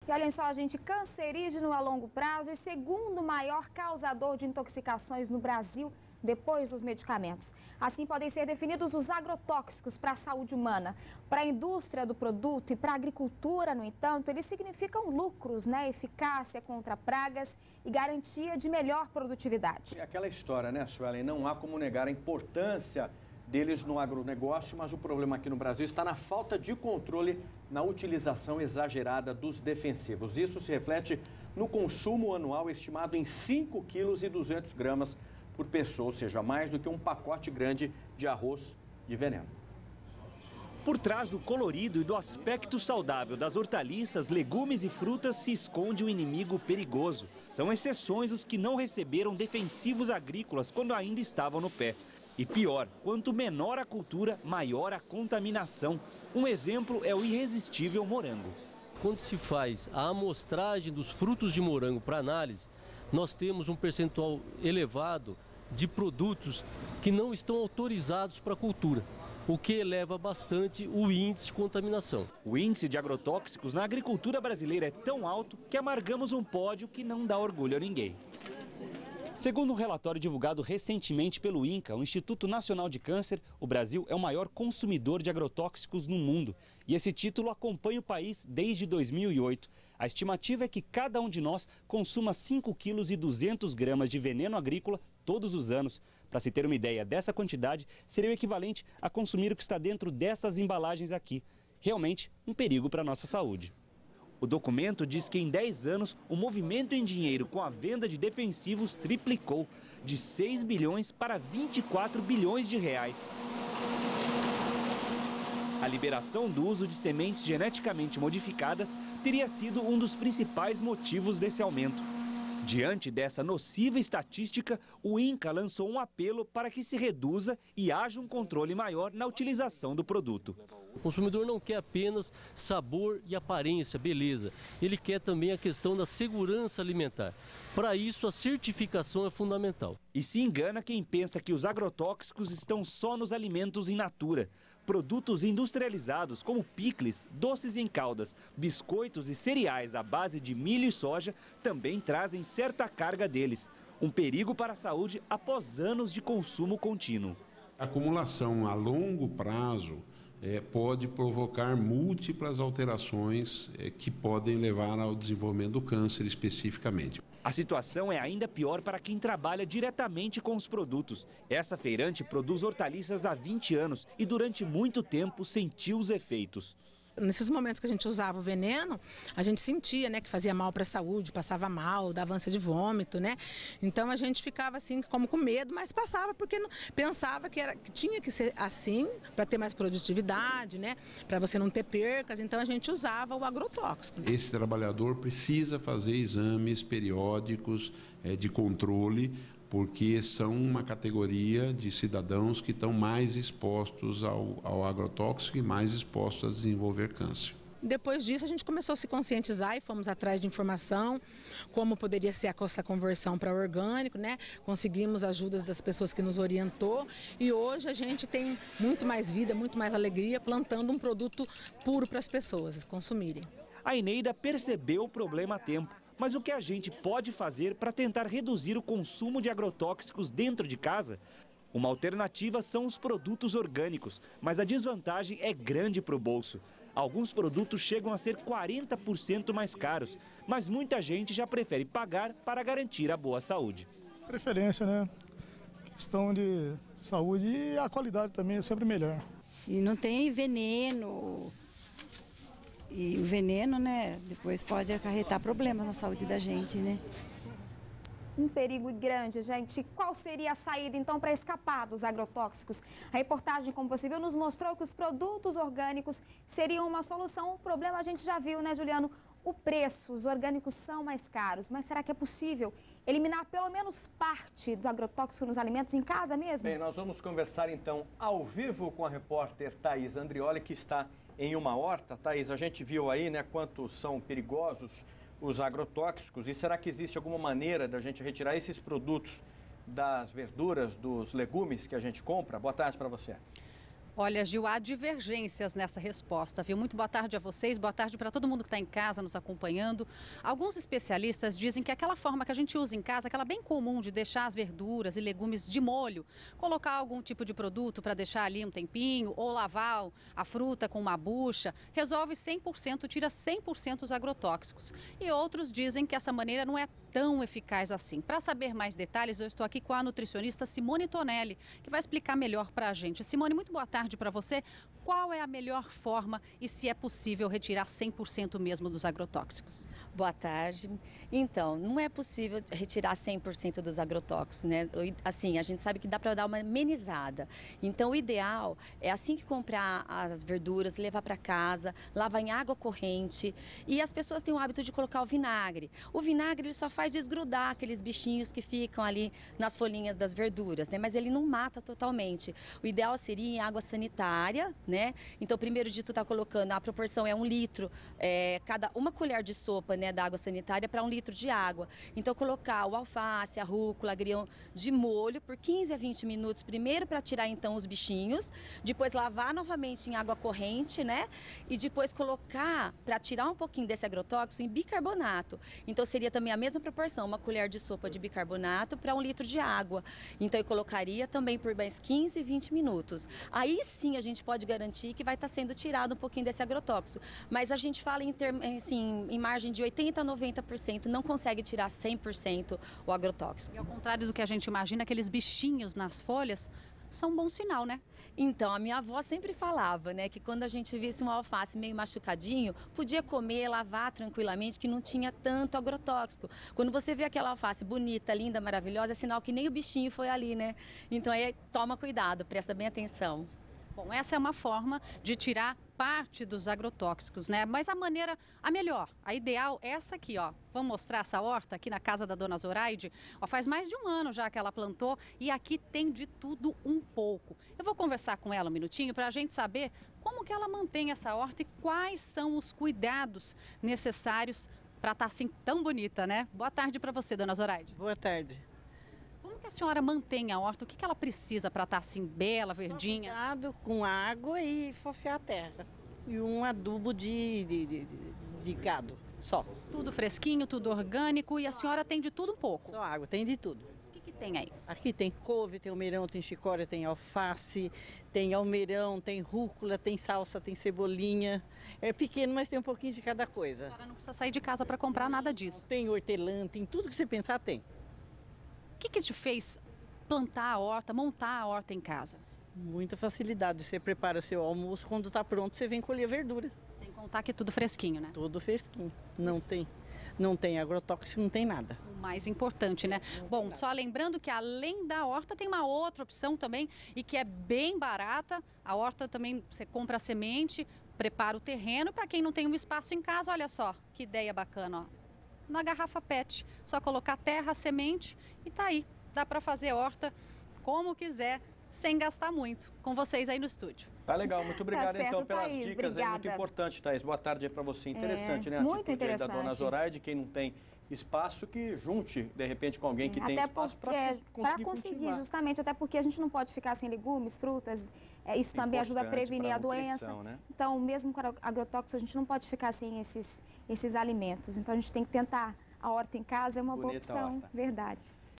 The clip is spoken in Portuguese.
E olhem só, gente, cancerígeno a longo prazo e segundo maior causador de intoxicações no Brasil depois dos medicamentos. Assim podem ser definidos os agrotóxicos para a saúde humana. Para a indústria do produto e para a agricultura, no entanto, eles significam lucros, eficácia contra pragas e garantia de melhor produtividade. É aquela história, né, Suelen? Não há como negar a importância deles no agronegócio, mas o problema aqui no Brasil está na falta de controle na utilização exagerada dos defensivos. Isso se reflete no consumo anual estimado em 5,2 kg por pessoa, ou seja, mais do que um pacote grande de arroz de veneno. Por trás do colorido e do aspecto saudável das hortaliças, legumes e frutas se esconde um inimigo perigoso. São exceções os que não receberam defensivos agrícolas quando ainda estavam no pé. E pior, quanto menor a cultura, maior a contaminação. Um exemplo é o irresistível morango. Quando se faz a amostragem dos frutos de morango para análise, nós temos um percentual elevado de produtos que não estão autorizados para a cultura, o que eleva bastante o índice de contaminação. O índice de agrotóxicos na agricultura brasileira é tão alto que amargamos um pódio que não dá orgulho a ninguém. Segundo um relatório divulgado recentemente pelo INCA, o Instituto Nacional de Câncer, o Brasil é o maior consumidor de agrotóxicos no mundo. E esse título acompanha o país desde 2008. A estimativa é que cada um de nós consuma 5,2 kg de veneno agrícola todos os anos. Para se ter uma ideia dessa quantidade, seria o equivalente a consumir o que está dentro dessas embalagens aqui. Realmente um perigo para a nossa saúde. O documento diz que em 10 anos, o movimento em dinheiro com a venda de defensivos triplicou, de 6 bilhões para 24 bilhões de reais. A liberação do uso de sementes geneticamente modificadas teria sido um dos principais motivos desse aumento. Diante dessa nociva estatística, o INCA lançou um apelo para que se reduza e haja um controle maior na utilização do produto. O consumidor não quer apenas sabor e aparência, beleza. Ele quer também a questão da segurança alimentar. Para isso, a certificação é fundamental. E se engana quem pensa que os agrotóxicos estão só nos alimentos in natura. Produtos industrializados como picles, doces em caldas, biscoitos e cereais à base de milho e soja também trazem certa carga deles. Um perigo para a saúde após anos de consumo contínuo. A acumulação a longo prazo pode provocar múltiplas alterações que podem levar ao desenvolvimento do câncer especificamente. A situação é ainda pior para quem trabalha diretamente com os produtos. Essa feirante produz hortaliças há 20 anos e durante muito tempo sentiu os efeitos. Nesses momentos que a gente usava o veneno, a gente sentia, que fazia mal para a saúde, passava mal, dava ânsia de vômito, Então a gente ficava assim, como com medo, mas passava porque pensava que tinha que ser assim, para ter mais produtividade, Para você não ter percas, então a gente usava o agrotóxico. Esse trabalhador precisa fazer exames periódicos de controle, porque são uma categoria de cidadãos que estão mais expostos ao agrotóxico e mais expostos a desenvolver câncer. Depois disso, a gente começou a se conscientizar e fomos atrás de informação, como poderia ser essa conversão para orgânico, Conseguimos ajudas das pessoas que nos orientou e hoje a gente tem muito mais vida, muito mais alegria plantando um produto puro para as pessoas consumirem. A Eneida percebeu o problema a tempo. Mas o que a gente pode fazer para tentar reduzir o consumo de agrotóxicos dentro de casa? Uma alternativa são os produtos orgânicos, mas a desvantagem é grande para o bolso. Alguns produtos chegam a ser 40% mais caros, mas muita gente já prefere pagar para garantir a boa saúde. Preferência, Questão de saúde e a qualidade também é sempre melhor. E não tem veneno. E o veneno, depois pode acarretar problemas na saúde da gente, Um perigo grande, gente. Qual seria a saída, então, para escapar dos agrotóxicos? A reportagem, como você viu, nos mostrou que os produtos orgânicos seriam uma solução. O problema a gente já viu, Juliano? O preço, os orgânicos são mais caros. Mas será que é possível eliminar pelo menos parte do agrotóxico nos alimentos em casa mesmo? Bem, nós vamos conversar, então, ao vivo com a repórter Thaís Andrioli, que está em uma horta. Thaís, a gente viu aí, quanto são perigosos os agrotóxicos. E será que existe alguma maneira da gente retirar esses produtos das verduras, dos legumes que a gente compra? Boa tarde para você. Olha, Gil, há divergências nessa resposta, viu? Muito boa tarde a vocês, boa tarde para todo mundo que está em casa nos acompanhando. Alguns especialistas dizem que aquela forma que a gente usa em casa, aquela bem comum de deixar as verduras e legumes de molho, colocar algum tipo de produto para deixar ali um tempinho, ou lavar a fruta com uma bucha, resolve 100%, tira 100% os agrotóxicos. E outros dizem que essa maneira não é tão eficaz assim. Para saber mais detalhes, eu estou aqui com a nutricionista Simone Tonelli, que vai explicar melhor para a gente. Simone, muito boa tarde para você. Qual é a melhor forma e se é possível retirar 100% mesmo dos agrotóxicos? Boa tarde. Então, não é possível retirar 100% dos agrotóxicos, né? Assim, a gente sabe que dá para dar uma amenizada. Então, o ideal é assim que comprar as verduras, levar para casa, lavar em água corrente. E as pessoas têm o hábito de colocar o vinagre. O vinagre ele só faz desgrudar aqueles bichinhos que ficam ali nas folhinhas das verduras, né? Mas ele não mata totalmente. O ideal seria em água sanitária, né? Então, primeiro de tudo, tá colocando, a proporção é 1 litro, uma colher de sopa, né, da água sanitária para 1 litro de água. Então, colocar o alface, a rúcula, agrião de molho por 15 a 20 minutos, primeiro para tirar então os bichinhos, depois lavar novamente em água corrente, né? E depois colocar, para tirar um pouquinho desse agrotóxico, em bicarbonato. Então, seria também a mesma proporção, uma colher de sopa de bicarbonato para 1 litro de água. Então, eu colocaria também por mais 15 e 20 minutos. Aí sim a gente pode garantir que vai estar sendo tirado um pouquinho desse agrotóxico. Mas a gente fala em margem de 80% a 90%, não consegue tirar 100% o agrotóxico. E ao contrário do que a gente imagina, aqueles bichinhos nas folhas são um bom sinal, né? Então, a minha avó sempre falava, né, que quando a gente visse um alface meio machucadinho, podia comer, lavar tranquilamente, que não tinha tanto agrotóxico. Quando você vê aquela alface bonita, linda, maravilhosa, é sinal que nem o bichinho foi ali, né? Então, aí toma cuidado, presta bem atenção. Bom, essa é uma forma de tirar parte dos agrotóxicos, né? Mas a melhor, a ideal é essa aqui, ó. Vamos mostrar essa horta aqui na casa da dona Zoraide. Ó, faz mais de 1 ano já que ela plantou e aqui tem de tudo um pouco. Eu vou conversar com ela um minutinho para a gente saber como que ela mantém essa horta e quais são os cuidados necessários para estar assim tão bonita, né? Boa tarde para você, dona Zoraide. Boa tarde. Como que a senhora mantém a horta? O que ela precisa para estar assim bela, verdinha? Cuidado com água e fofear a terra. E um adubo de gado, só. Tudo fresquinho, tudo orgânico e a senhora tem de tudo um pouco? Só água, tem de tudo. O que tem aí? Aqui tem couve, tem almeirão, tem chicória, tem alface, tem almeirão, tem rúcula, tem salsa, tem cebolinha. É pequeno, mas tem um pouquinho de cada coisa. A senhora não precisa sair de casa para comprar nada disso? Tem hortelã, tem tudo que você pensar tem. O que te fez plantar a horta, montar a horta em casa? Muita facilidade. Você prepara seu almoço, quando está pronto você vem colher verdura. Sem contar que é tudo fresquinho, né? Tudo fresquinho. Não tem agrotóxico, não tem nada. O mais importante, né? Bom, só lembrando que além da horta tem uma outra opção também e que é bem barata. A horta também você compra a semente, prepara o terreno. Para quem não tem um espaço em casa, olha só que ideia bacana, ó. Na garrafa PET, só colocar terra, semente e tá aí. Dá para fazer horta como quiser, sem gastar muito. Com vocês aí no estúdio. Tá legal, muito obrigado certo, então pelas Thaís, dicas aí, muito importante, Thaís. Boa tarde aí para você. Interessante, né? Muito interessante. Da dona Zoraide, quem não tem espaço, que junte, de repente, com alguém que tem espaço para conseguir cultivar. Justamente, até porque a gente não pode ficar sem legumes, frutas, isso também ajuda a prevenir a doença. Né? Então, mesmo com agrotóxico, a gente não pode ficar sem esses alimentos. Então, a gente tem que tentar. A horta em casa é uma boa opção, verdade.